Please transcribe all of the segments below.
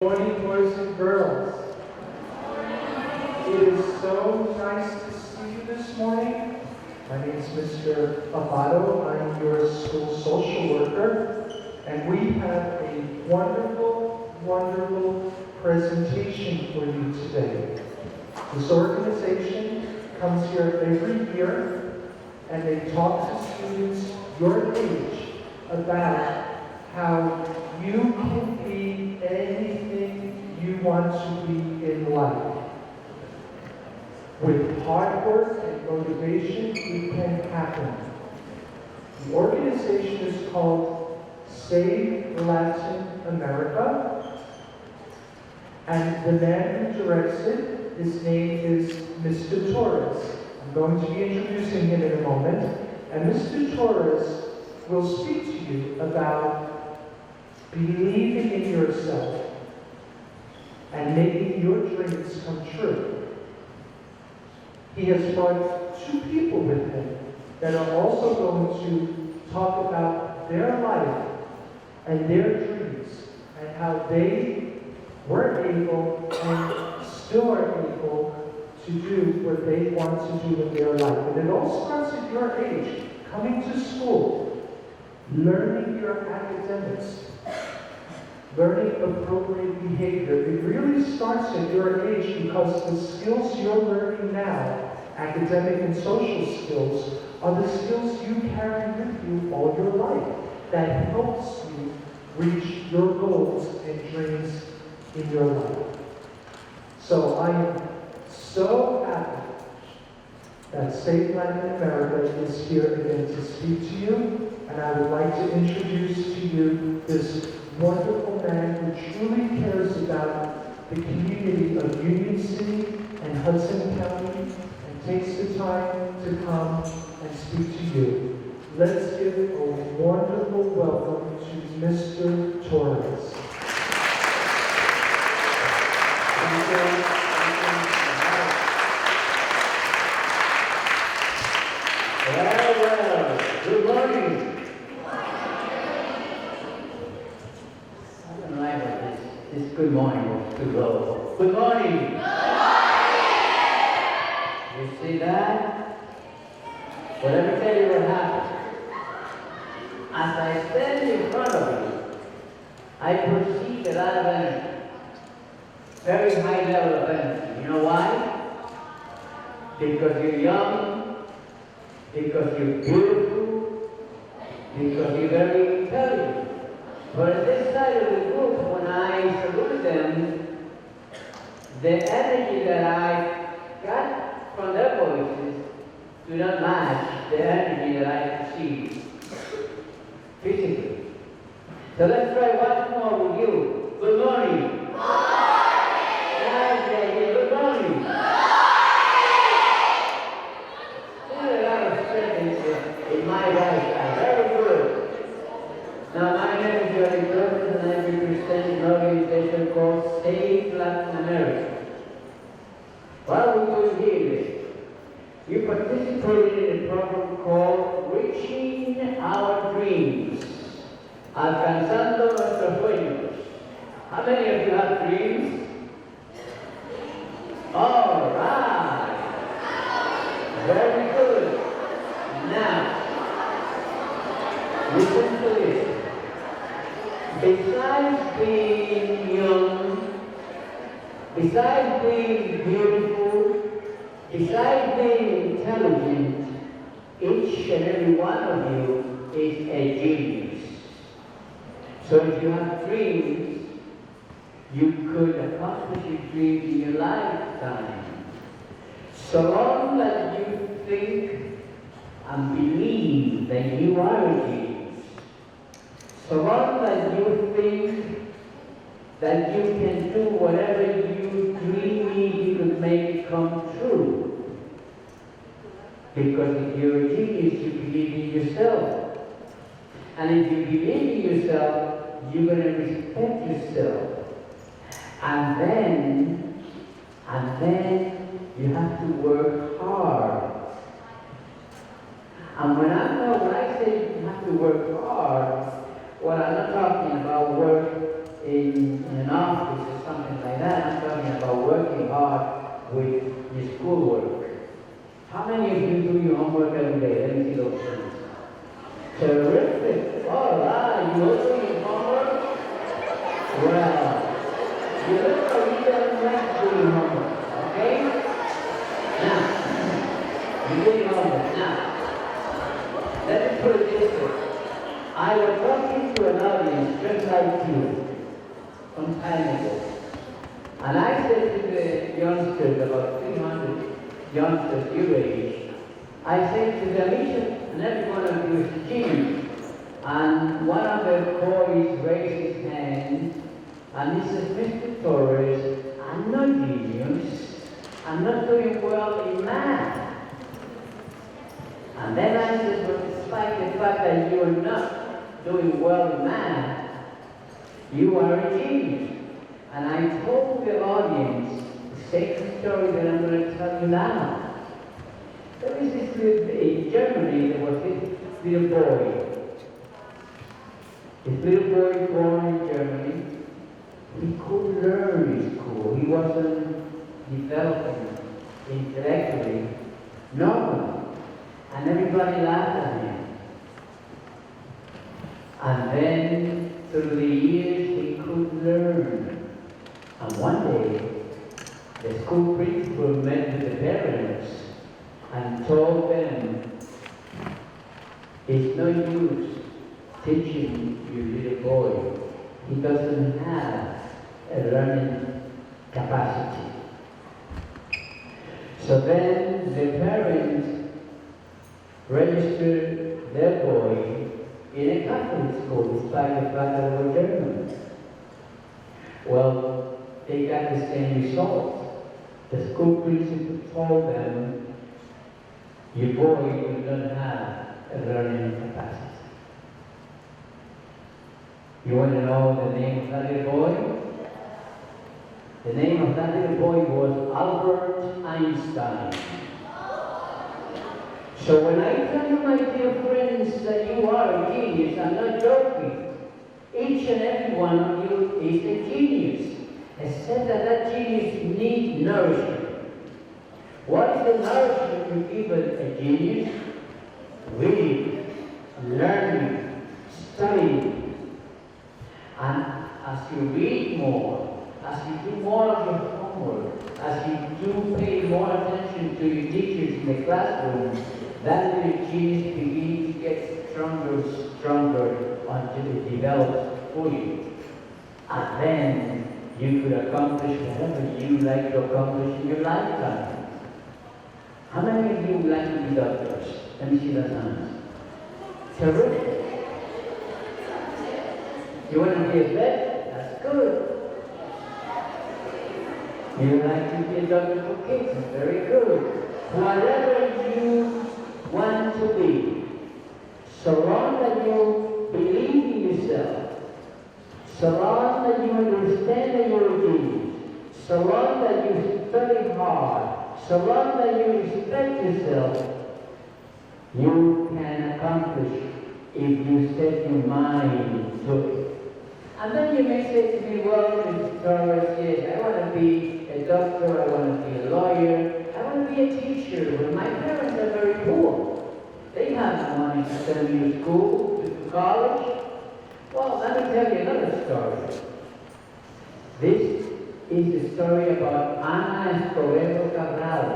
Morning, boys and girls. It is so nice to see you this morning. My name is Mr. Amato. I'm your school social worker, and we have a wonderful, wonderful presentation for you today. This organization comes here every year, and they talk to students your age about how you can be anything you want to be in life. With hard work and motivation, it can happen. The organization is called Save Latin America, and the man who directs it, his name is Mr. Torres. I'm going to be introducing him in a moment, and Mr. Torres will speak to you about believing in yourself and making your dreams come true. He has brought two people with him that are also going to talk about their life and their dreams and how they were able and still are able to do what they want to do in their life. And it all starts at your age, coming to school, learning your academics, learning appropriate behavior. It really starts at your age because the skills you're learning now, academic and social skills, are the skills you carry with you all your life that helps you reach your goals and dreams in your life. So I am so happy that Save Latin America is here again to speak to you, and I would like to introduce to you this wonderful man who truly cares about the community of Union City and Hudson County and takes the time to come and speak to you. Let's give a wonderful welcome to Mr. Torres. Well, good morning. This good morning was too low. Good morning. Good morning. You see that? Well, let me tell you what happened. As I stand in front of you, I perceive a lot of energy. Very high level of energy. You know why? Because you're young, because you're beautiful, because you're very intelligent. But at this side of the group, when I salute them, the energy that I got from their voices do not match the energy that I perceive physically. So let's try once more with you. Good morning. Good morning. Good morning. Good morning. There's a lot of strength in my right side. Very good. Now, my name is Jerry Torres, and I represent an organization called Save Latin America. What are we doing here? You participated in a program called Reching Our Dreams, Alcanzando Nuestros Sueños. How many of you have dreams? All right. Very good. Now, listen to this. Besides being young, besides being beautiful, besides being intelligent, each and every one of you is a genius. So if you have dreams, you could accomplish your dreams in your lifetime. So long as you think and believe that you are a genius, so long as you think that you can do whatever you dream you could make it come true. Because if you're a genius, you believe in yourself. And if you believe in yourself, you're going to respect yourself. And then you have to work hard. And when I say you have to work hard, well, I'm not talking about work in an office or something like that. I'm talking about working hard with your schoolwork. How many of you do your homework every day? Let me see those hands. Terrific. All right. You also do your homework? Well, you look like you don't like doing homework. Okay? Now, you do your homework. Now, let me put it this way. I was talking to an audience just like you some time ago. And I said to the youngsters, about 300 youngsters your age, I said to them, each and every one of you is a genius. And one of the boys raised his hand, and he says, Mr. Torres, I'm not genius. I'm not doing well in math. And then I said, well, despite the fact that you are not doing well in math, you are a genius. And I told the audience the same story that I'm going to tell you now. There was this little, in Germany, there was this little boy. This little boy born in Germany. He couldn't learn in school. He wasn't developing intellectually, normally. And everybody laughed at him. And then, through the years, he could learn. And one day, the school principal met with the parents and told them, it's no use teaching your little boy. He doesn't have a learning capacity. So then the parents registered their boy in a Catholic school, despite the fact that they were German. Well, they got the same result. The school principal told them, your boy does not have a learning capacity. You want to know the name of that little boy? The name of that little boy was Albert Einstein. So when I tell you, my dear friends, that you are a genius, I'm not joking. Each and every one of you is a genius, except that that genius needs nourishment. What is the nourishment you give a genius? Reading, learning, studying. And as you read more, as you do more of your homework, as you do pay more attention to your teachers in the classroom, that little genius begins to get stronger and stronger until it develops fully. And then you could accomplish whatever you like to accomplish in your lifetime. How many of you would like to be doctors? Let me see the hands. Terrific. You want to be a vet? That's good. You would like to be a doctor for kids? Very good. Whatever you want to be, so long that you believe in yourself, so long that you understand that you're a genius, so long that you study hard, so long that you respect yourself, you can accomplish if you set your mind to it. And then you may say to me, well, Mr. Torres, yes, I want to be a doctor, I want to be a lawyer, I want to be a teacher. Well, my parents are very poor. They have no money to send me to school, to college. Well, let me tell you another story. This is the story about Ana Escobedo Cabral.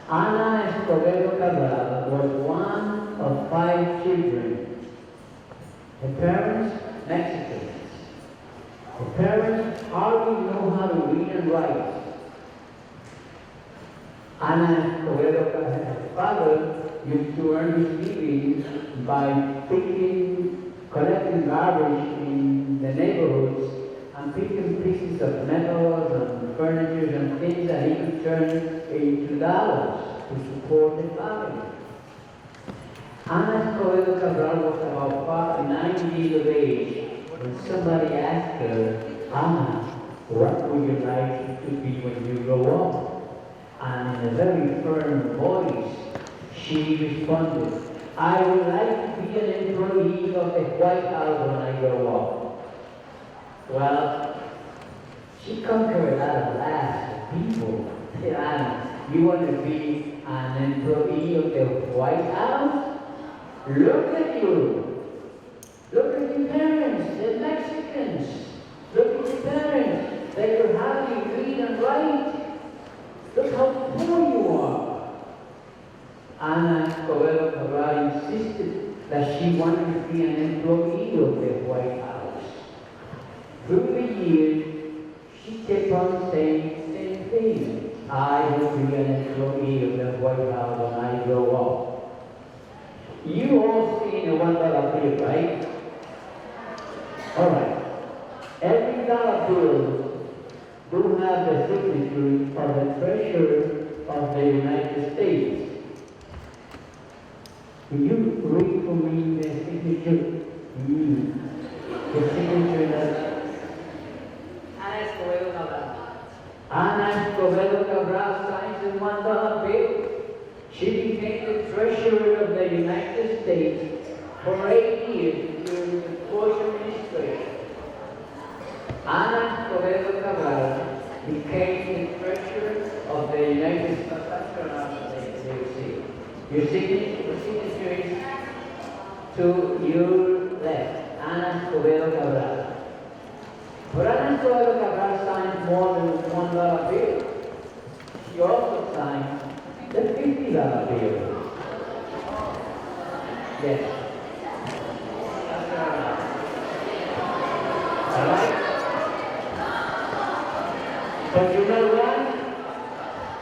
Ana Escobedo Cabral was one of 5 children. Her parents, Mexicans. Her parents hardly know how to read and write. Ana Escobedo Cabral, her father, used to earn his living by collecting garbage in the neighborhoods and picking pieces of metals and furniture and things that he could turn into dollars to support the family. Ana Escobedo Cabral was about 9 years of age when somebody asked her, Ana, what would you like to be when you grow up? And in a very firm voice, she responded, I would like to be an employee of the White House when I grow up. Well, she conquered a lot of lives of people. And you want to be an employee of the White House? Look at you. Look at your parents, the Mexicans. Look at your parents. They were happy, read and write. Look how poor you are. Ana Escobedo Cabral insisted that she wanted to be an employee of the White House. Through the years, she kept on saying the same thing. I will be an employee of the White House when I grow up. You all seen a $1 bill, right? All right. Every dollar bill do have the signature of the Treasurer of the United States. Will you read for me the signature? The signature that Ana Escobedo Cabral signs a $1 bill. She became the Treasurer of the United States for 8 years during the Bush administration. Ana Escobedo Cabral became the Treasurer of the United States. Your signature is to your left, Ana Escobedo Cabral. But Ana Escobedo Cabral signed more than $1 bill. She also signed the $50 bill. Yes. All right? But you know what?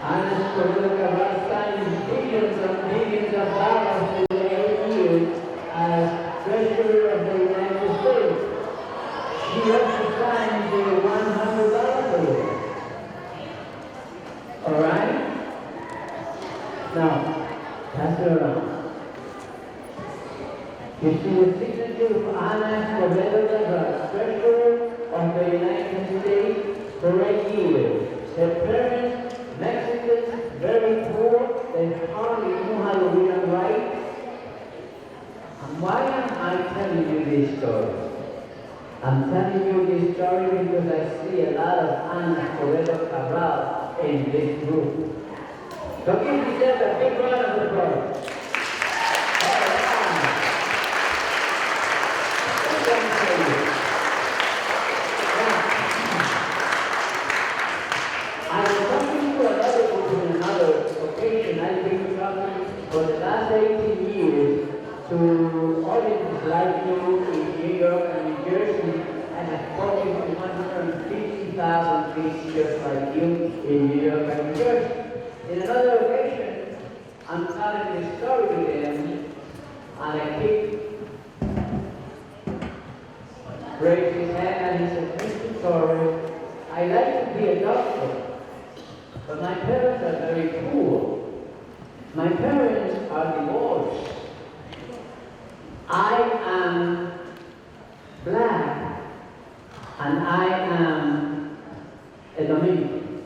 Ana Escobedo Cabral signed billions and billions of dollars in 8 years as Treasurer of the United States. She also signed the $100 bill. All right? Now, pass it around. You see the signature of Ana Escobedo Cabral, Treasurer of the United States for 8 years. Her parents, Mexicans, very poor, they hardly knew how to read and write. And why am I telling you this story? I'm telling you this story because I see a lot of Ana Escobedo Cabral in this group. So give yourself a big round of applause. I was talking to another group on another occasion. I've been talking for the last 18 years to audiences like you in New York and New Jersey, and I've spoken to 150,000 visitors like you in New York and New Jersey. In another occasion, I'm telling this story to them, and I keep raised his hand and he said, Mr. Torres, I like to be a doctor, but my parents are very poor. My parents are divorced. I am black, and I am a Dominican.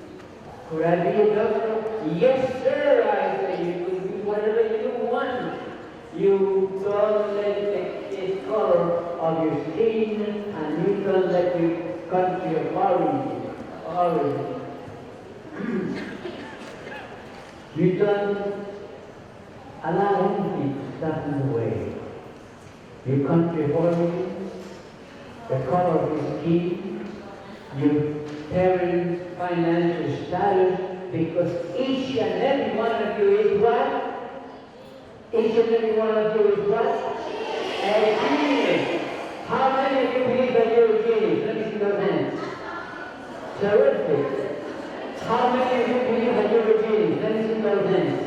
Could I be a doctor? Yes, sir, I say. You can do whatever you want. You don't let the color of your skin, and you don't let your country of origin. You don't allow anything to stand in the way. Your country of origin, the color of your skin, your parents' financial status, because each and every one of you is what? Each and every one of you is what? A genius. How many of you believe that you're a genius? Let me see those hands. Terrific. How many of you believe that you're a genius? Let me see those hands.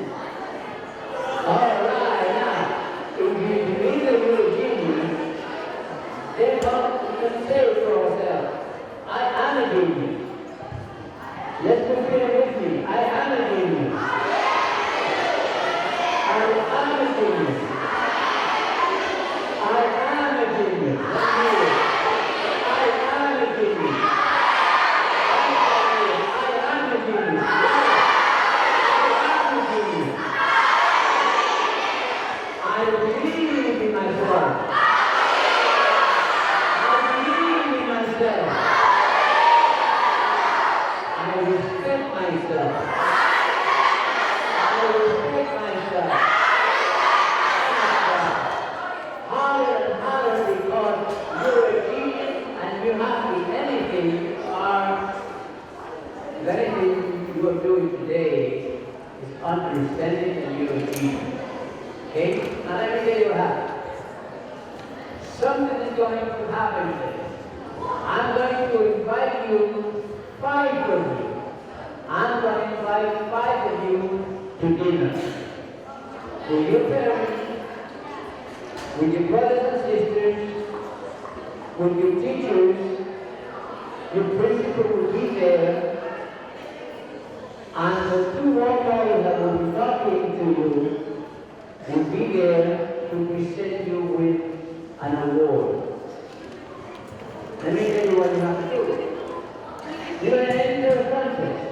All right, now, if you believe that you're a genius, then you can say it for yourself. I am a genius. Let's repeat it with me. I am a genius. I am a genius. I am a genius. Let's hear it. I am a genius. I am a genius. I am a genius. I believe in myself. I believe in myself. are doing today is understanding the human being. Okay? Not every day will happen. Something is going to happen today. I'm going to invite you, 5 of you. I'm going to invite 5 of you to dinner. With your parents, with your brothers and sisters, with your teachers, your principal will be there, and the 2 more guys that will be talking to you will be there to present you with an award. Let me tell you what you have to do. You're going to enter a contest.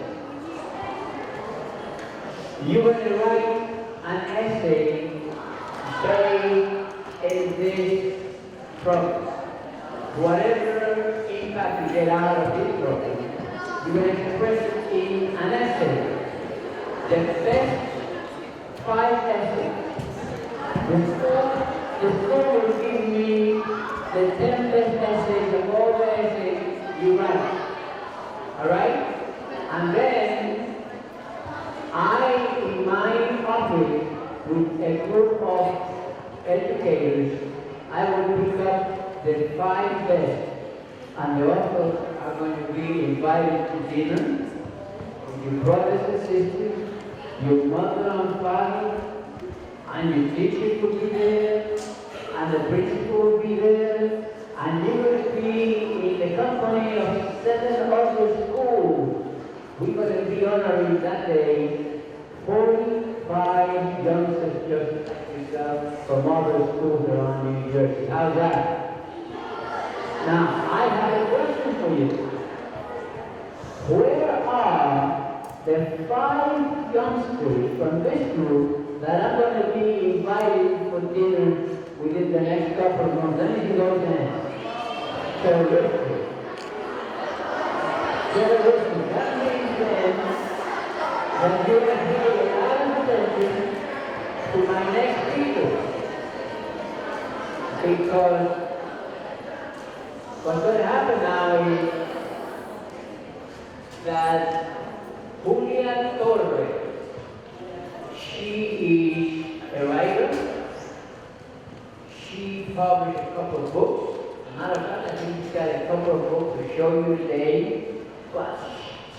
You're going to write an essay buried in this program. Whatever impact you get out of this program, you're going to express it in an essay. The best 5 essays. The score will give me the 10 best essays of all the essays you write. Alright? And then I, in my office, with a group of educators, I will pick up the 5 best. And the authors are going to be invited to dinner with your brothers and sisters, your mother and father, and your teacher will be there, and the principal will be there, and you will be in the company of 7 other schools. We're going to be honoring that day 45 youngsters just like yourself from other schools around New Jersey. How's that? Now, I have a question for you. Where are the 5 youngsters from this group that I'm going to be inviting for dinner within the next couple of months? Let me see those hands. Terrific. Terrific. That means then that you're going to pay a lot of attention to my next speaker. Because what's going to happen now is that Julia Torres, she is a writer. She published a couple of books. As a matter of fact, I think she's got a couple of books to show you today. But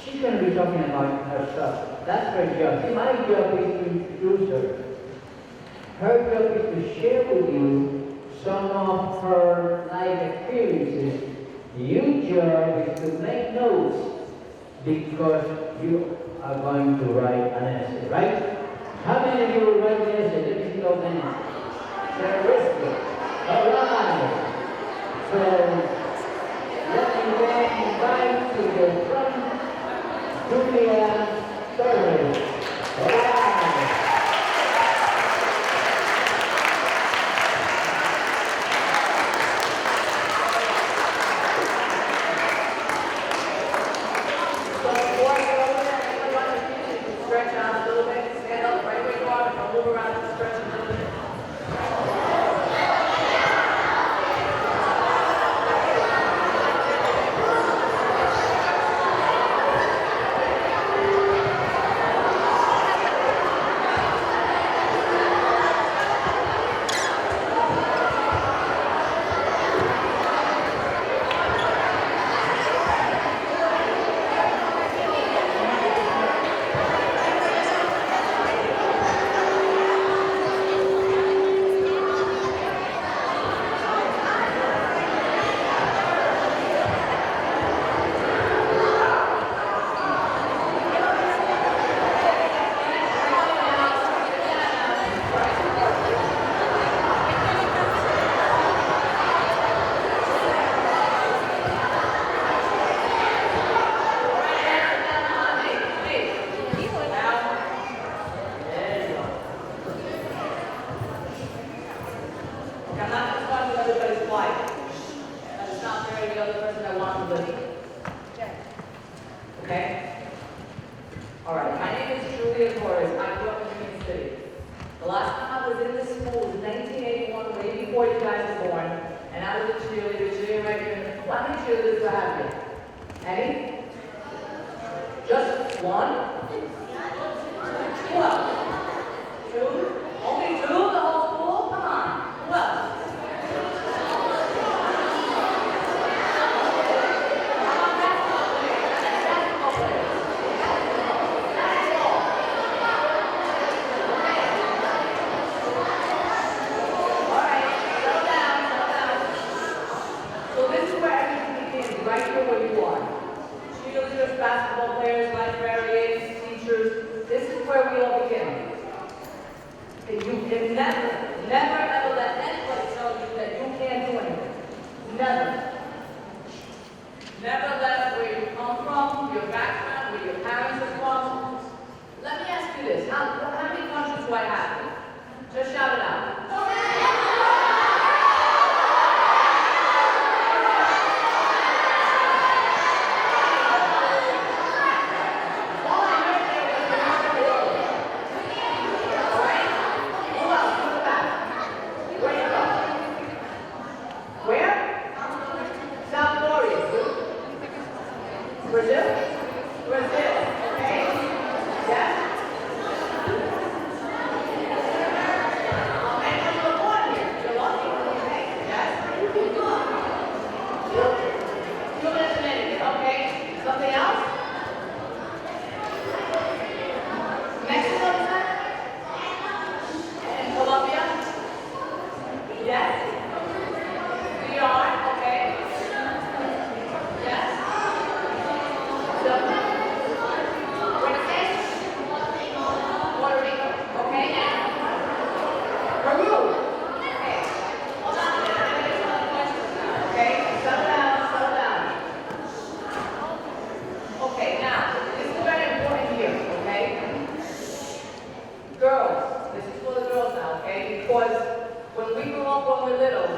she's going to be talking about herself. That's her job. See, my job is to introduce her. Her job is to share with you some of her life experiences. Your job is to make notes because you are going to write an essay, right? How many of you will write an essay? Let me see those hands. Terrific. All right. So, let me then invite to the front Julia Torres. All right. Stretch out a little bit, stand up right where you are, and move around and stretch a little bit. Okay? All right, my name is Julia Torres. I grew up in Union City. The last time I was in this school was 1981, way before you guys were born, and I was a cheerleader. How many cheerleaders do I have here? Any? Just One. Who else? Two? Only two? The whole school? Come on. Who else? How about basketball players? Basketball players. Basketball. All right, settle down, settle down. So this is where everything begins, right here where you are. Cheerleaders, basketball players, librarians, teachers. This is where we all begin. And you can never, never ever let anybody tell you that you can't do anything. Never. Never let where you come from, your background, where your parents are from. Let me ask you this. How many countries do I have? Just shout it out. Brazil? Brazil, okay? Yes? And you were born here. You're lucky. Okay, yes? Cuba and Dominican, okay? Something else? Mexico, is that? And Colombia? Yes? DR, okay? Yes? Puerto Rico, okay, and Peru. Okay, hold on a minute, I'm gonna get some other questions now, okay? Settle down, settle down. Okay, now, this is very important here, okay? Girls, this is for the girls now, okay? Because when we grew up, when we were little,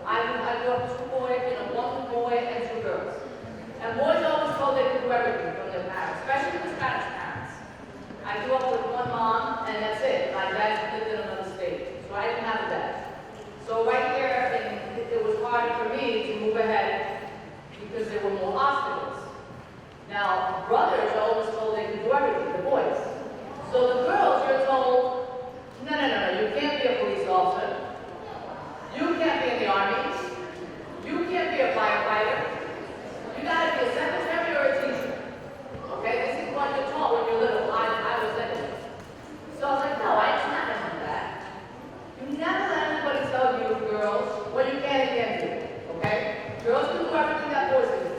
I grew up two boys, one boy and two girls. And boys always told they could do everything from their parents, especially the Spanish parents. I grew up with one mom, and that's it. My dad lived in another state, so I didn't have a dad. So right there, it was hard for me to move ahead because there were more obstacles. Now, brothers are always told they can do everything, the boys. So the girls, you're told, no, you can't be a police officer. You can't be in the army. You can't be a firefighter. You gotta be a secretary or a teacher. Okay, this is what you're taught when you're little. I was little. So I was like, no, I'm not gonna do that. You never let anybody tell you, girls, what you can and can't do. Okay? Girls can do everything that boys can do.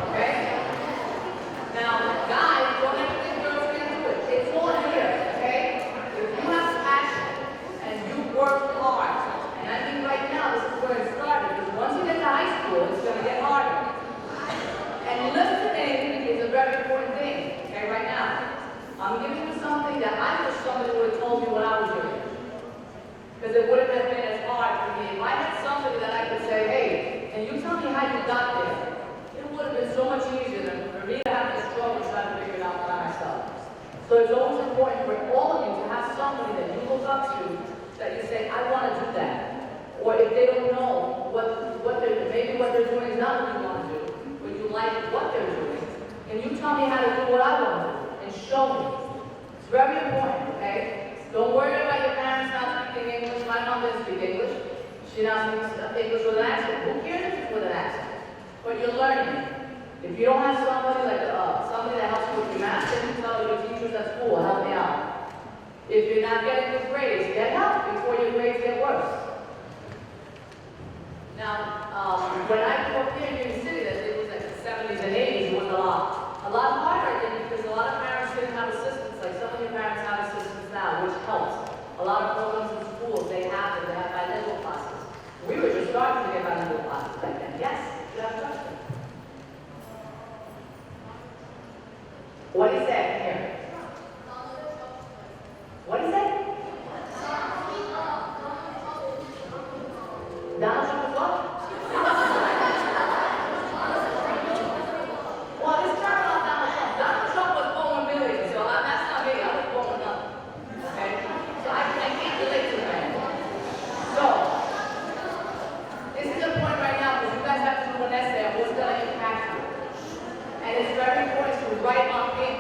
Okay? Now, guys, don't ever think girls can do it. It's all here, okay? If you have passion and you work hard, and I think right now this is where it started, because once you get to high school, it's gonna get harder. And listening is a very important thing, okay, right now. I'm giving you something that I wish somebody would have told me when I was doing it. Because it wouldn't have been as hard for me. If I had somebody that I could say, hey, can you tell me how you got there? It would have been so much easier than for me to have to struggle trying to figure it out by myself. So it's always important for all of you to have somebody that you look up to, that you say, I want to do that. Or if they don't know maybe what they're doing is not what you want to do, but you like what they're doing, and you tell me how to do what I want to do, and show me. It's very important, okay? Don't worry about your parents not speaking English. My mom didn't speak English. She now speaks English with an accent. Who cares if it's with an accent? But you're learning. If you don't have somebody like somebody that helps you with your math, then you tell your teachers at school, help me out. If you're not getting good grades, get help before your grades get worse. Now, when I grew up here in New York City, that it was like the 70s and 80s, it was a lot harder, I think, because a lot of parents didn't have assistants. Like some of your parents have assistants now, which helps. A lot of programs in schools, they have bilingual classes. We were just starting to get bilingual classes back then. Yes, you have a question. What is that here? What is that? Donald Trump is what? Well, this term about Donald Trump. Donald Trump was born with millions, so that's not me. I was born with nothing. Okay? So I can't relate to that. So, this is important right now because you guys have to do an essay on what's going to impact you. And it's very important to write on paper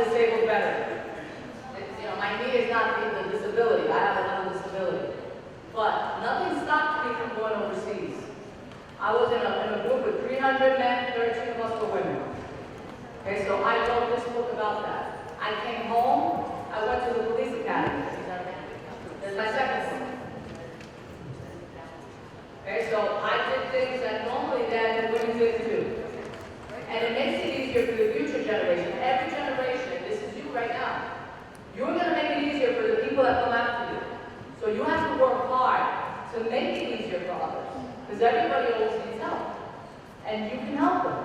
disabled veteran. My knee is not the disability. I have another disability. But nothing stopped me from going overseas. I was in a group with 300 men, 13 of us were women. Okay, so I wrote this book about that. I came home, I went to the police academy. There's my second one. Okay, so I did things that normally then the women didn't do. And it makes it easier for the future generation. Every generation, this is you right now. You're going to make it easier for the people that come after you. So you have to work hard to make it easier for others. Because everybody always needs help. And you can help them.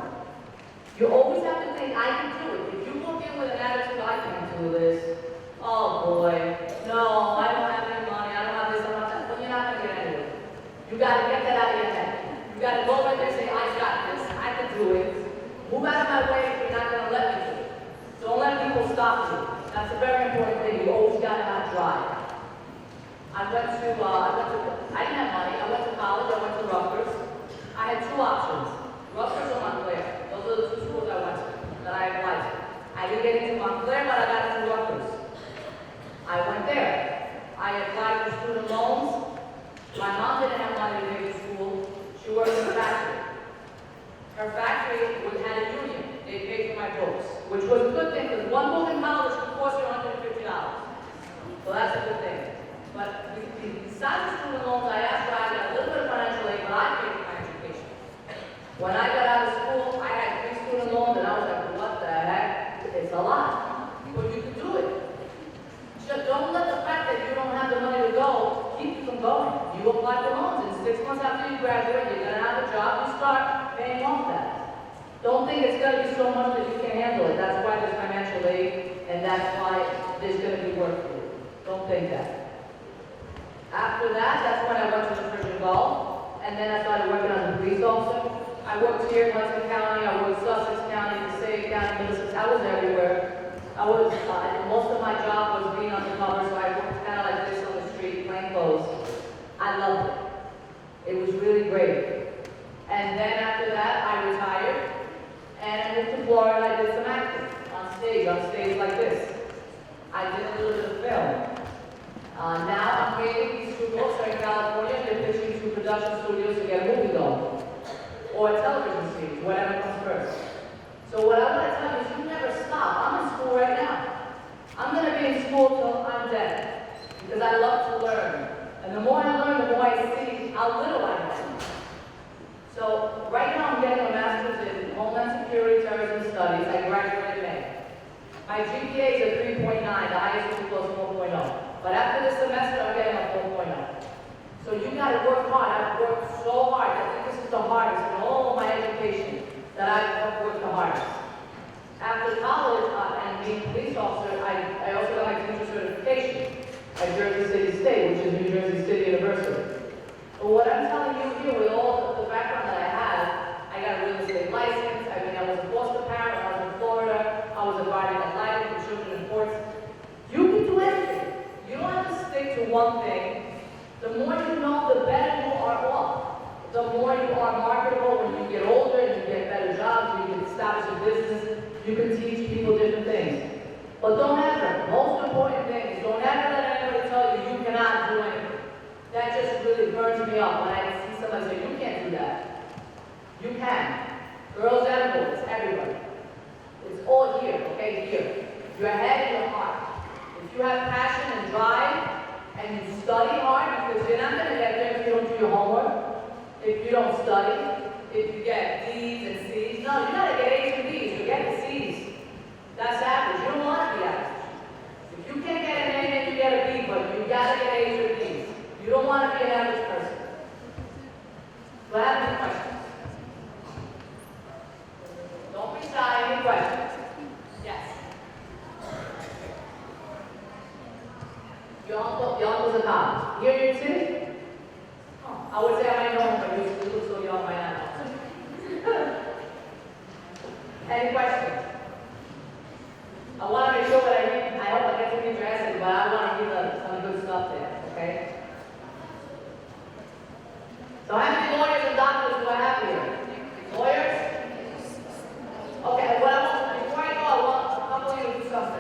You always have to think, I can do it. If you walk in with an attitude, I can't do this. Oh boy, no, I don't have any money, I don't have this, I don't have that. Well, you're not going to get anywhere. You got to get that out of your head. You got to go right there and say, I got this, I can do it. Move out of my way if you're not going to let me do it. Don't let people stop you. That's a very important thing. You always got to have drive. I didn't have money. I went to college. I went to Rutgers. I had two options. Rutgers or Montclair. Those are the two schools I went to that I applied to. I didn't get into Montclair, but I got into Rutgers. I went there. I applied for student loans. My mom didn't have money to pay for school. She worked in a factory. Her factory had a union. They paid for my books, which was a good thing because one book in college could cost you $150. So that's a good thing. But besides the student loans, I asked why I got a little bit of financial aid, but I paid for my education. When I got out of school, I had 3 student loans, and I was like, what the heck? It's a lot. But you can do it. Just don't let the fact that you don't have the money to go keep you from going. You apply for loans, and 6 months after you graduate, you're going to have a job, you start paying off that. Don't think it's going to be so much that you can't handle it. That's why there's financial aid, and that's why there's going to be work for you. Don't think that. After that, that's when I went to the Persian Gulf, and then I started working as a police officer. I worked here in Hudson County, I worked Sussex County, Passaic County, Middlesex. I was everywhere. Most of my job was being undercover, so I worked kind of like this on the street, plain clothes. I loved it. It was really great. And then after that, I retired, and I moved to Florida, and I did some acting on stage like this. I did a little bit of film. Now I'm creating these 2 books are in California. They're pitching to production studios to get a movie going. Or a television series, whatever comes first. So what I want to tell you is you never stop. I'm in school right now. I'm going to be in school till I'm dead. Because I love to learn. And the more I learn, the more I see how little I know. So right now I'm getting a master's in Homeland Security Terrorism Studies. I graduated in May. My GPA is a 3.9, the highest is close to 4.0. But after this semester, I'm getting a 4.0. So you got to work hard. I've worked so hard. I think this is the hardest in all of my education that I've worked the hardest. After college and being a police officer, I also got my teacher certification at Jersey City State, which is New Jersey City University. But what I'm telling you here, with all the background that I have, I got a real estate license. I mean, I was a foster parent. I was in Florida. I was a guardian ad litem for children in courts. You can do anything. You don't have to stick to one thing. The more you know, the better you are off. The more you are marketable when you get older and you get better jobs, you can establish a business, you can teach people different things. But don't ever, most important thing is don't ever let anybody tell you you cannot do anything. That just really burns me up when I see somebody say, you can't do that. You can. Girls and boys, everybody. It's all here, okay, here. Your head and your heart. If you have passion and drive, and you study hard, because you're not going to get there if you don't do your homework, if you don't study, if you get D's and C's. No, you're not going to get A's and B's, you get the C's. That's average. You don't want to be average. If you can't get an A, then you get a B, but you got to get A's or B's. You don't want to be an average person. Do I have any questions? Don't be shy. Any questions? Yes. Your uncle's a cop. Here in New York City? Oh, I would say I might know him, but you look so young right now. Any questions? I want to make sure that I read, I hope I get to read your essay, but I want to give some good stuff there, okay? So how many lawyers and doctors do I have here? Lawyers? Okay, before I go, I want a couple of you to do something.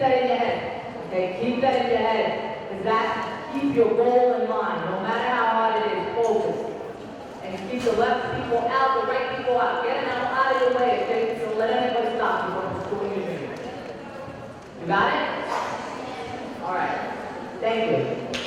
that in your head. Okay, keep that in your head. Because that keeps your goal in mind, no matter how hard it is, focus. And keep the left people out, the right people out. Get them out of your way, okay? So let anybody stop you from pursuing your dream. You got it? All right. Thank you.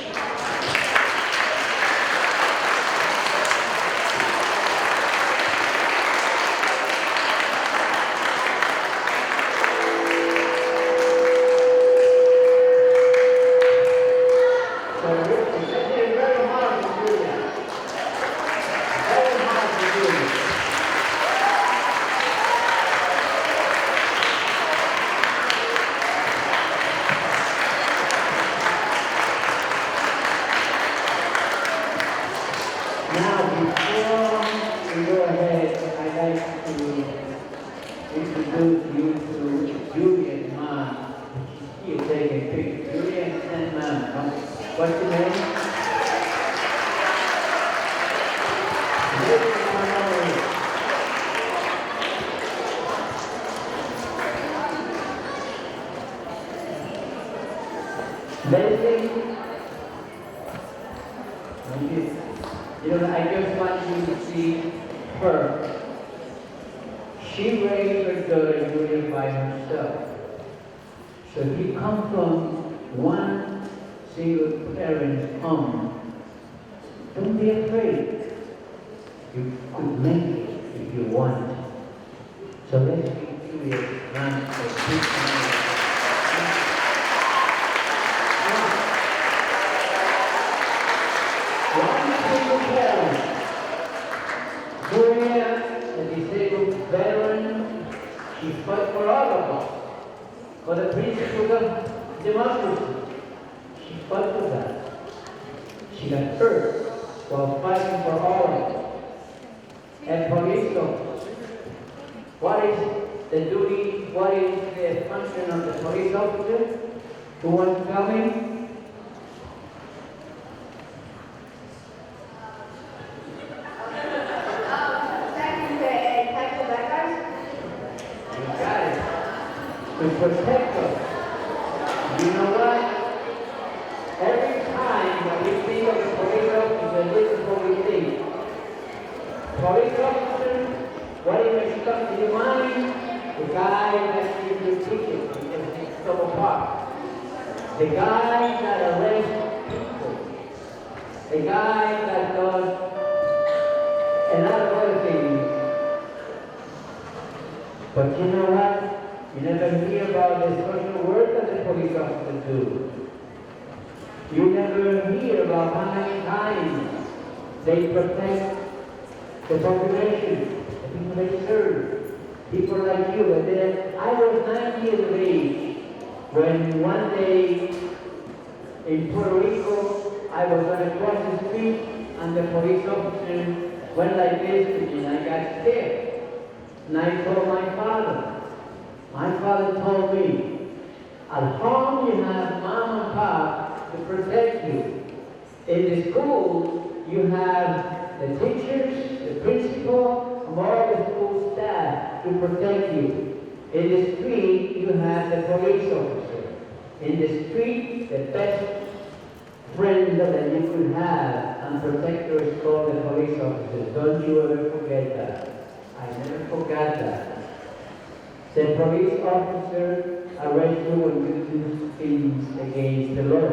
I just want you to see her. She raised her daughter Julia by herself. So if you come from one single parent's home, don't be afraid. You could make it if you want. So let's give Julia a hand for this. Julia, the disabled veteran, she fought for all of us, for the principles of democracy. She fought for that. She got hurt while fighting for all of us. And police officers, what is the duty, what is the function of the police officer? Who wants to tell me? To protect us. You know what? Every time that we think of the police officer, this is what we think. Police officer, what is stuck in your mind? The guy that gives you tickets because they stole a car. The guy that arrests people. The guy that does a lot of other things. But you know what? You never hear about the social work that the police officers do. You never hear about how many times they protect the population, the people they serve. People like you. I was 9 years of age when one day in Puerto Rico I was going to cross the street and the police officer went like this to me and I got scared. And I told my father. My father told me, at home you have mom and pop to protect you. In the school, you have the teachers, the principal, and all the school staff to protect you. In the street, you have the police officer. In the street, the best friend that you could have and protector is called the police officer. Don't you ever forget that. I never forgot that. The police officer arrests you when you do things against the law.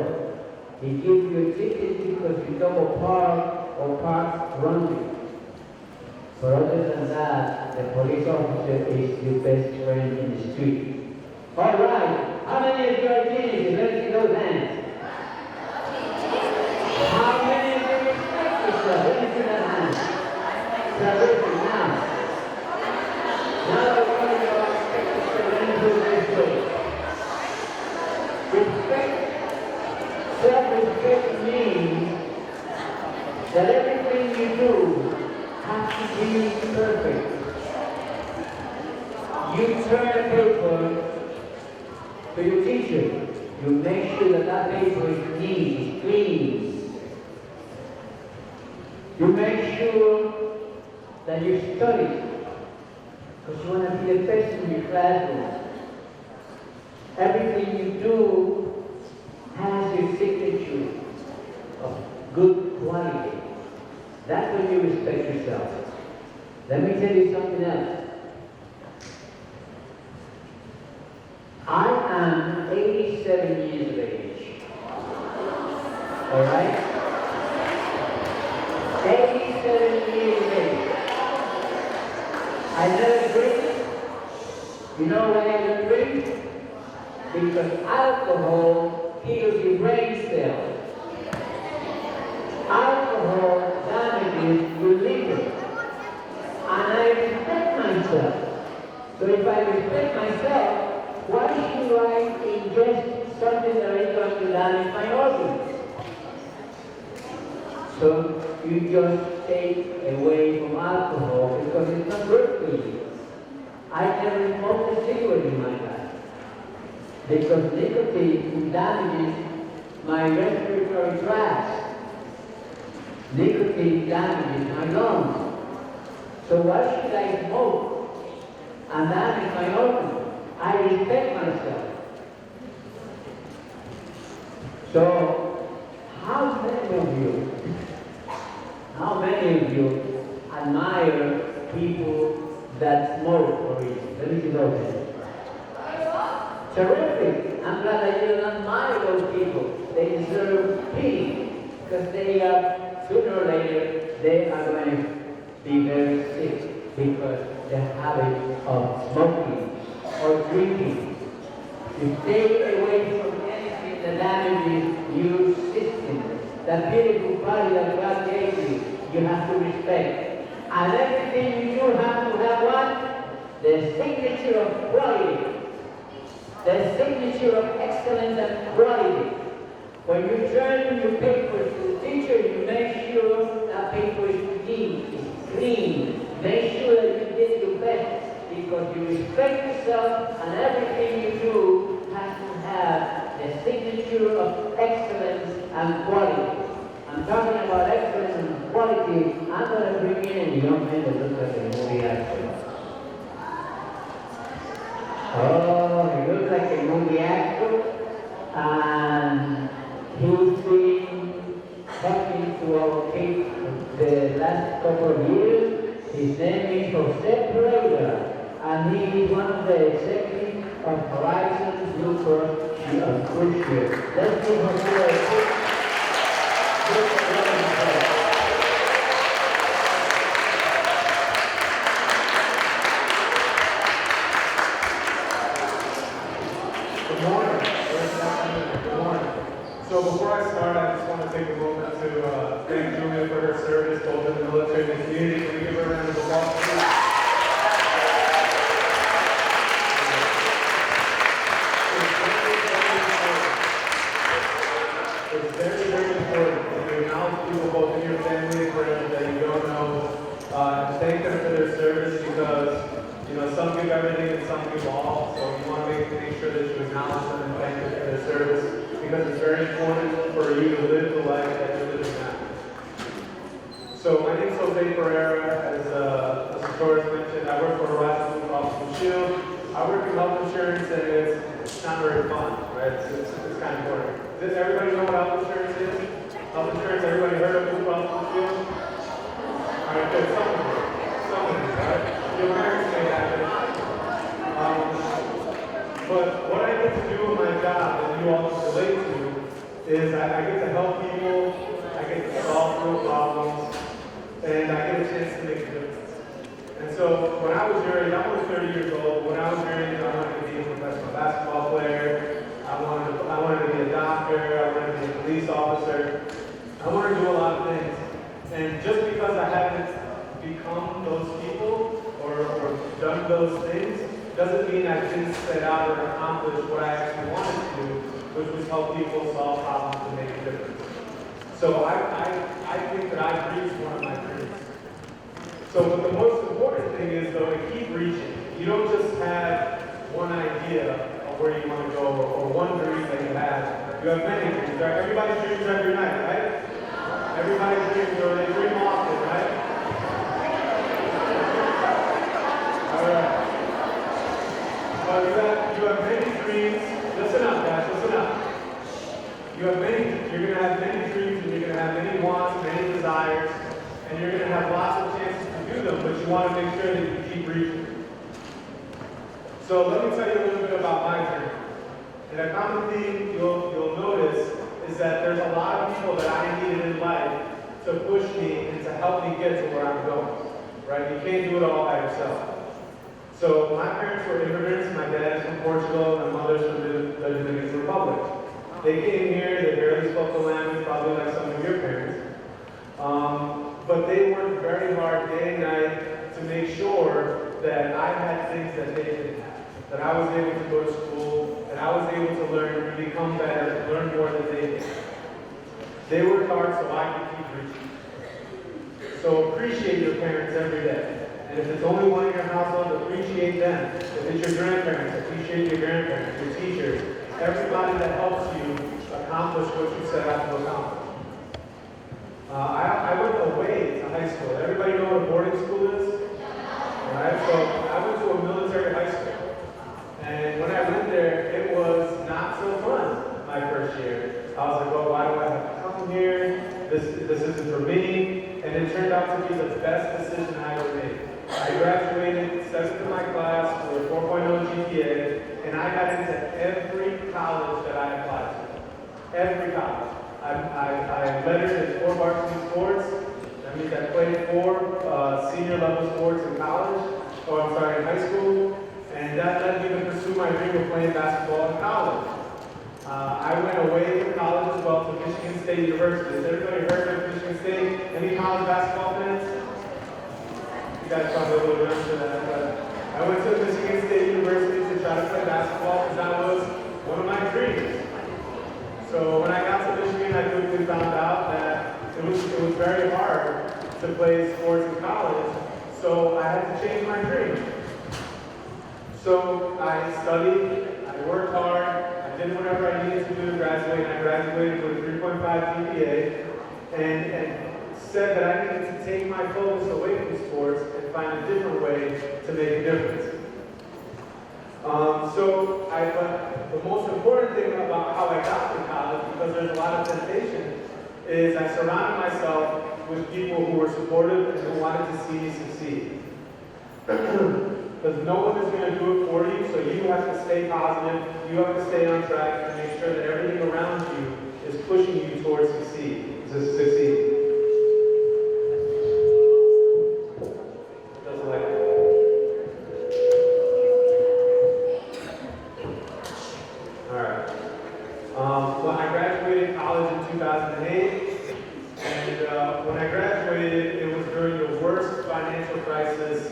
He gives you a ticket because you double park or park wrongly. But other than that, the police officer is your best friend in the street. All right, how many of you are teenagers? Let me see those hands. How many of you respect yourself? Let me see that hand. Salvation now. Now I want you to this way. Self-respect means that everything you do has to be perfect. You turn a paper to your teacher. You make sure that that paper is neat, is clean. You make sure that you study because you want to be the best in your classroom. Everything you do has your signature of good quality. That's when you respect yourself. Let me tell you something else. I am 87 years of age. All right? 87 years of age. I never drink. You know why I don't drink? Because alcohol kills your brain cells. Alcohol damages your liver. And I respect myself. So if I respect myself, why should I ingest something that is going to damage my organs? So you just take away from alcohol because it's not good for you. I never smoked a cigarette in my life because nicotine damages my respiratory tract. Nicotine damages my lungs. So why should I smoke and damage my organs? I respect myself. So, how many of you admire people that smoke, for instance? Let me see those hands. Terrific. I'm glad that you don't admire those people. They deserve pity because they are, sooner or later, they are going to be very sick because the habit of smoking or drinking. You stay away from anything that damages your system. That beautiful body that God gave you, you have to respect. And everything you do have to have what? The signature of quality. The signature of excellence and quality. When you turn your papers to the teacher, you make sure that paper is neat, is clean. Make sure that you did your best. Because you respect yourself and everything you do has to have the signature of excellence and quality. I'm talking about excellence and quality. I'm going to bring in a young man that looks like a movie actor. Oh, he looks like a movie actor. And he's been talking to our kids the last couple of years. His name is Jose Pereira. And he is one of the executives of Horizon Blue Cross Cruise Ship. Let's give him a Good morning. Good morning. So before I start, I just want to take a moment to thank Julia for her service both in the military and the community. Can we give her a round of applause, please? It's very, very important that you acknowledge people both in your family and friends that you don't know, and thank them for their service because, you know, some give everything and some give all, so you want to make sure that you acknowledge them and thank them for their service because it's very important for you to live the life that you're living now. So my name is Jose Pereira, as Doris mentioned. I work for Horizon Blue Cross Blue Shield. I work in health insurance and it's not very fun, right? It's kind of boring. Does everybody know what health insurance is? Health insurance, everybody heard of Blue Cross Blue Shield? All right, good. Some of you, right? Your parents may have it. But what I get to do in my job, and you all can relate to, is I get to help people, I get to solve real problems, and I get a chance to make a difference. And so when I was your age, I'm only 30 years old. When I was your age, I wanted to be a professional basketball player. I wanted to be a doctor. I wanted to be a police officer. I wanted to do a lot of things. And just because I haven't become those people or done those things, doesn't mean I didn't set out or accomplish what I actually wanted to do, which was help people solve problems and make a difference. So I think that I've reached one of my dreams. So but the most important thing is, though, to keep reaching. You don't just have one idea of where you want to go or one dream that you have. You have many dreams, right? Everybody dreams every night, right? Everybody dreams, or they dream often, right? All right. But you have many dreams, Listen up, guys, listen up. You're gonna have many dreams, and you're gonna have many wants, many desires, and you're gonna have lots of chances to do them, but you want to make sure that you keep reaching. So let me tell you a little bit about my journey. And a common theme you'll notice is that there's a lot of people that I needed in life to push me and to help me get to where I'm going. Right? You can't do it all by yourself. So my parents were immigrants. My dad is from Portugal, my mother's from the Dominican Republic. They came here, they barely spoke the language, probably like some of your parents. But they worked very hard day and night to make sure that I had things that they didn't have. That I was able to go to school, that I was able to learn and become better, learn more than they did. They worked hard so I could keep reaching. So appreciate your parents every day. And if it's only one in your household, appreciate them. If it's your grandparents, appreciate your grandparents, your teachers, everybody that helps you accomplish what you set out to accomplish. I went away to high school. Everybody know what a boarding school is? Alright, so I went to a military high school. And when I went there, it was not so fun my first year. I was like, oh, why do I have to come here? This isn't for me. And it turned out to be the best decision I ever made. I graduated 7th in my class with a 4.0 GPA, and I got into every college that I applied to. Every college. I lettered in 4 varsity sports. That means I played 4 senior level sports in college, in high school, and that led me to pursue my dream of playing basketball in college. I went away from college as well to Michigan State University. Has everybody heard of Michigan State? Any college basketball fans? You guys probably a little young for that, but I went to Michigan State University to try to play basketball because that was one of my dreams. So when I got to Michigan, I quickly found out that it was very hard to play sports in college, so I had to change my dream. So I studied, I worked hard, I did whatever I needed to do to graduate, and I graduated with a 3.5 GPA, and said that I needed to take my focus away from sports and find a different way to make a difference. The most important thing about how I got to college, because there's a lot of temptation, is I surrounded myself with people who were supportive and who wanted to see me succeed. Because no one is going to do it for you, so you have to stay positive, you have to stay on track and make sure that everything around you is pushing you towards succeed. Well, I graduated college in 2008, and when I graduated, it was during the worst financial crisis,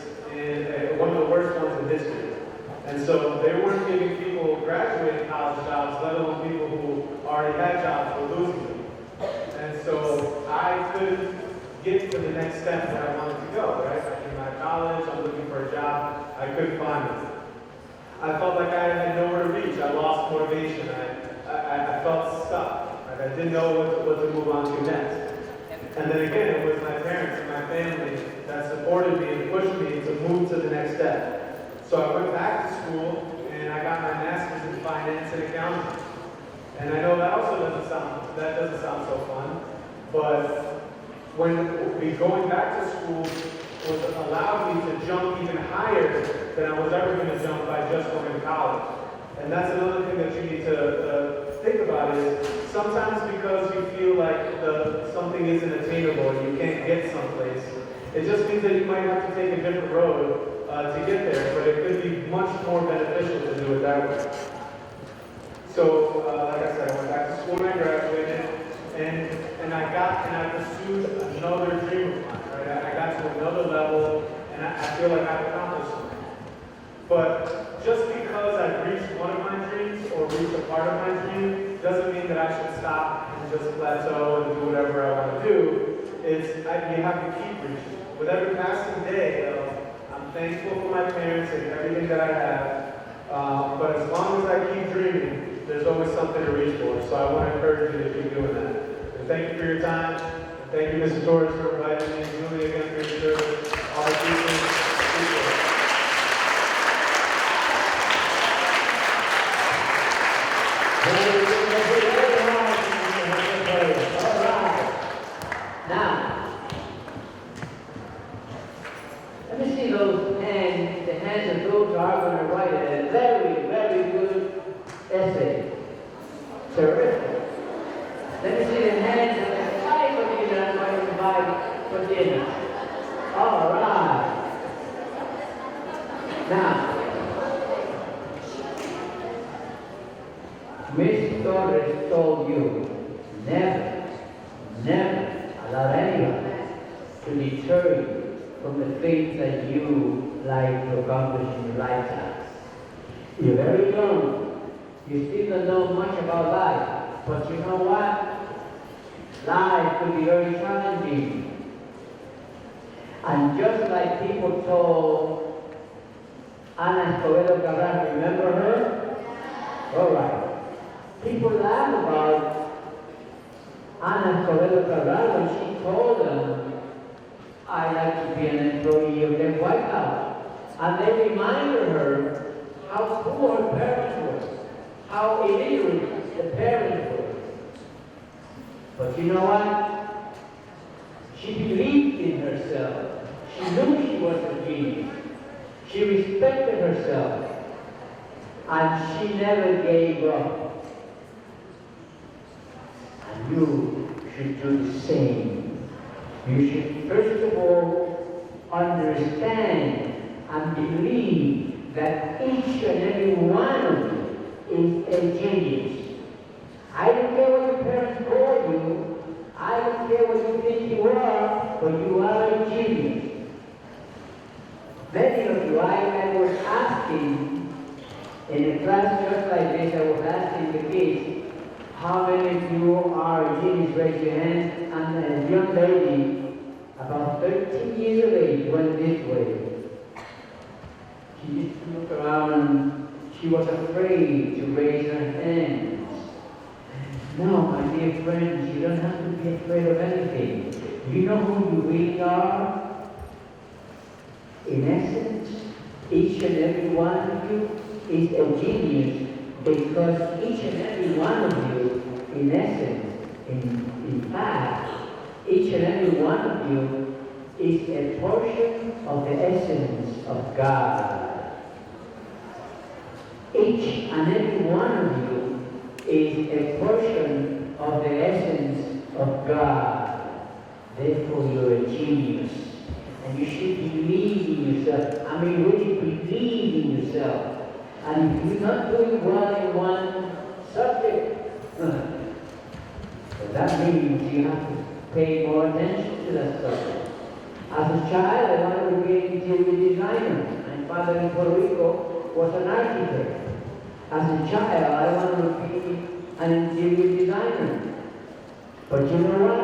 one of the worst ones in history. And so they weren't giving people graduating college jobs, let alone people who already had jobs were losing them. And so I couldn't get to the next step where I wanted to go, right? I came out of college, I'm looking for a job, I couldn't find it. I felt like I had nowhere to reach, I lost motivation, I felt stuck. Right? I didn't know what to move on to next. And then again, it was my parents and my family that supported me and pushed me to move to the next step. So I went back to school and I got my master's in finance and accounting. And I know that also doesn't sound so fun, but going back to school allowed me to jump even higher than I was ever going to jump by just going to college. And that's another thing that you need to think about is sometimes because you feel like something isn't attainable and you can't get someplace, it just means that you might have to take a different road to get there, but it could be much more beneficial to do it that way. So, like I said, I went back to school and I graduated, and I pursued another dream of mine, right? I got to another level, and I feel like I've accomplished something. But just because I've reached one of my dreams or reached a part of my dream doesn't mean that I should stop and just plateau and do whatever I want to do. You have to keep reaching. With every passing day, I'm thankful for my parents and everything that I have. But as long as I keep dreaming, there's always something to reach for. So I want to encourage you to keep doing that. And thank you for your time. And thank you, Mr. Torres, for inviting me. Julie, again, for your service. All the teachers. Very good. Let's do it very hard. All right. Now, let me see those hands. The hands of those are going to write a very, very good essay. Terrific. Let me see the hands of the five of you that I'm going to invite for dinner. All right. Now, Miss Torres told you never, never allow anyone to deter you from the things that you like to accomplish in your lifetime. You're very young. You still don't know much about life. But you know what? Life could be very challenging. And just like people told Ana Escobedo Cabral, remember her? All right. People laugh about Ana Escobedo Cabral when she told them, I like to be an employee of the White House. And they reminded her how poor her parents were, how illiterate the parents were. But you know what? She believed in herself. She knew she was a genius. She respected herself. And she never gave up. And you should do the same. You should first of all understand and believe that each and every one of you is a genius. I don't care what your parents call you. I don't care what you think you are, but you are a genius. Many of you, I was asking in a class just like this, I was asking the kids, how many of you are a genius? Raise your hand. And a young lady, about 13 years of age, went this way. She just looked around and she was afraid to raise her hand. No, my dear friends, you don't have to be afraid of anything. You know who you really are? In essence, each and every one of you is a genius because each and every one of you, in essence, in fact, each and every one of you is a portion of the essence of God. Each and every one of you is a portion of the essence of God. Therefore, you're a genius. And you should believe in yourself. I mean, really believe in yourself. And if you're not doing well in one subject, well, that means you have to pay more attention to that subject. As a child, I wanted to be an interior designer. My father in Puerto Rico was an architect. As a child, I wanted to be an interior designer. But you know what?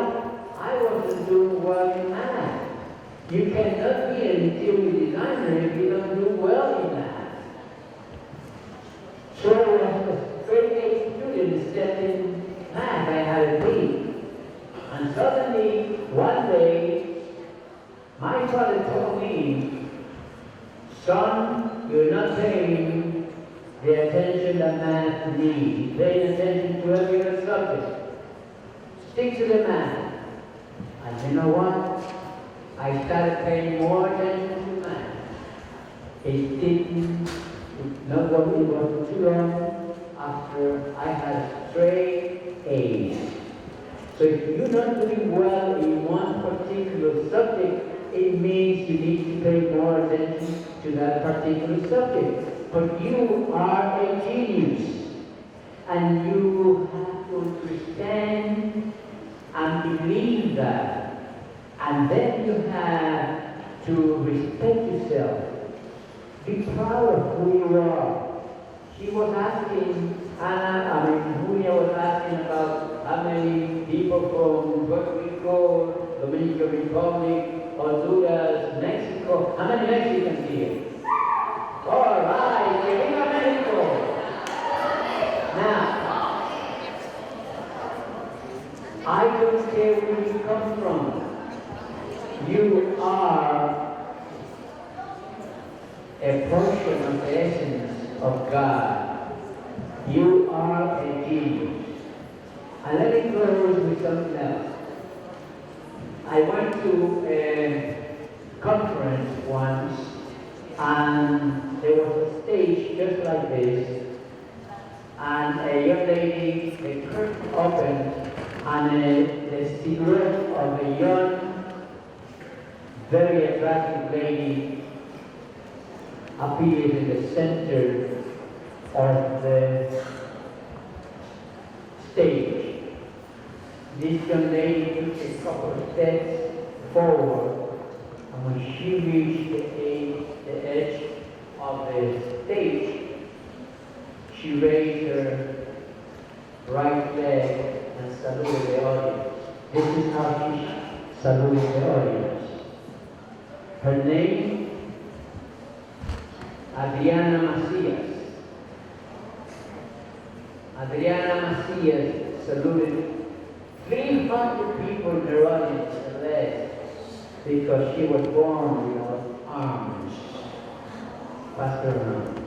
I wasn't doing well in math. You cannot be an interior designer if you don't do well in math. So as a grade 8 student studying math, I had a B. And suddenly, one day, my father told me, son, you're not paying the attention that math needs. Pay attention to every other subject. Stick to the math. And you know what? I started paying more attention to math. It wasn't too long after I had straight A's. So if you're not doing well in one particular subject, it means you need to pay more attention to that particular subject. But you are a genius, and you have to understand and believe that. And then you have to respect yourself. Be proud of who you are. She was asking, Julia was asking about how many people from Puerto Rico, Dominican Republic, Honduras, Mexico. How many Mexicans here? All right, que viva Mexico! Now, I don't care where you come from. You are a portion of the essence of God. You are a genius. And let me close with something else. I went to a conference once, and there was a stage just like this, and a young lady, the curtain opened, and the silhouette of a young, very attractive lady appeared in the center of the stage. This young lady took a couple of steps forward, and when she reached the edge of the stage, she raised her right leg and saluted the audience. This is how she saluted the audience. Her name, Adriana Macias. Adriana Macias saluted 300 people in her audience and led because she was born without arms. Pastor Ron.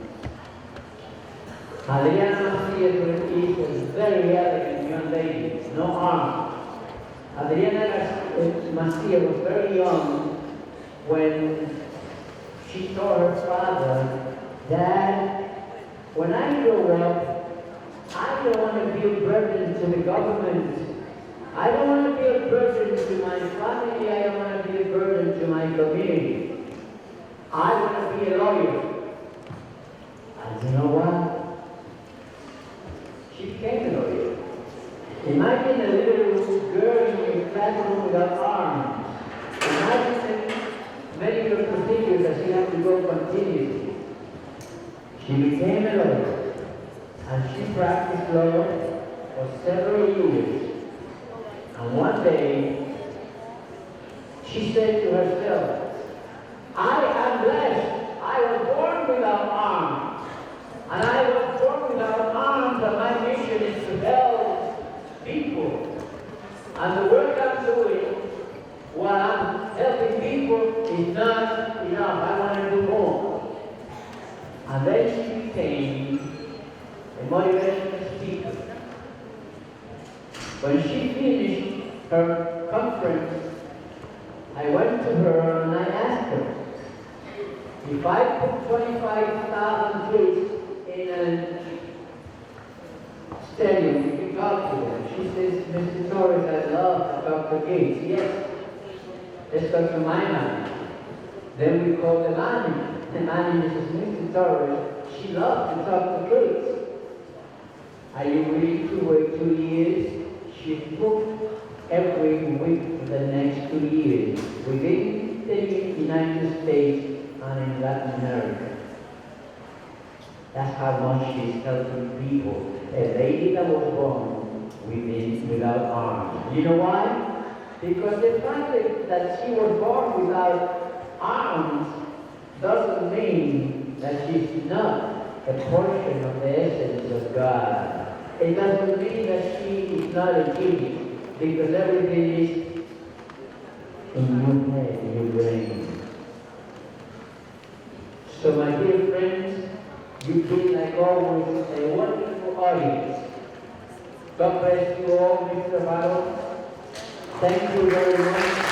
Adriana Macias is a very elegant young lady, no arms. Adriana Macias was very young when she told her father, "Dad, when I grow up, I don't want to be a burden to the government. I don't want to be a burden to my family. I don't want to be a burden to my community. I want to be a lawyer." And you know what? She became a lawyer. Imagine a little girl in a classroom without arms. Imagine the medical procedures that she had to go continuously. She became a lawyer, and she practiced law for several years. And one day, she said to herself, "I am blessed. I was born without arms. And I was born without arms, and my mission is to help people. And the work I'm doing while I'm helping people is not enough. I want to do more." And then she became a motivational speaker. When she finished her conference, I went to her and I asked her, if I put 25,000 kids in a stadium, you can talk to them. She says, "Mr. Torres, I love to talk to kids." "Yes, let's go to my man." Then we called the manager. The manager says, "Mr. Torres, she loves to talk to kids. Are you willing to wait 2 years?" She booked every week for the next 2 years within the United States and in Latin America. That's how much she's helping people. A lady that was born without arms. You know why? Because the fact that she was born without arms doesn't mean that she's not a portion of the essence of God. It doesn't mean that she is not a genius, because everything is in your head, in your brain. So my dear friends, you've been like always a wonderful audience. God bless you all, Mr. Barrow. Thank you very much.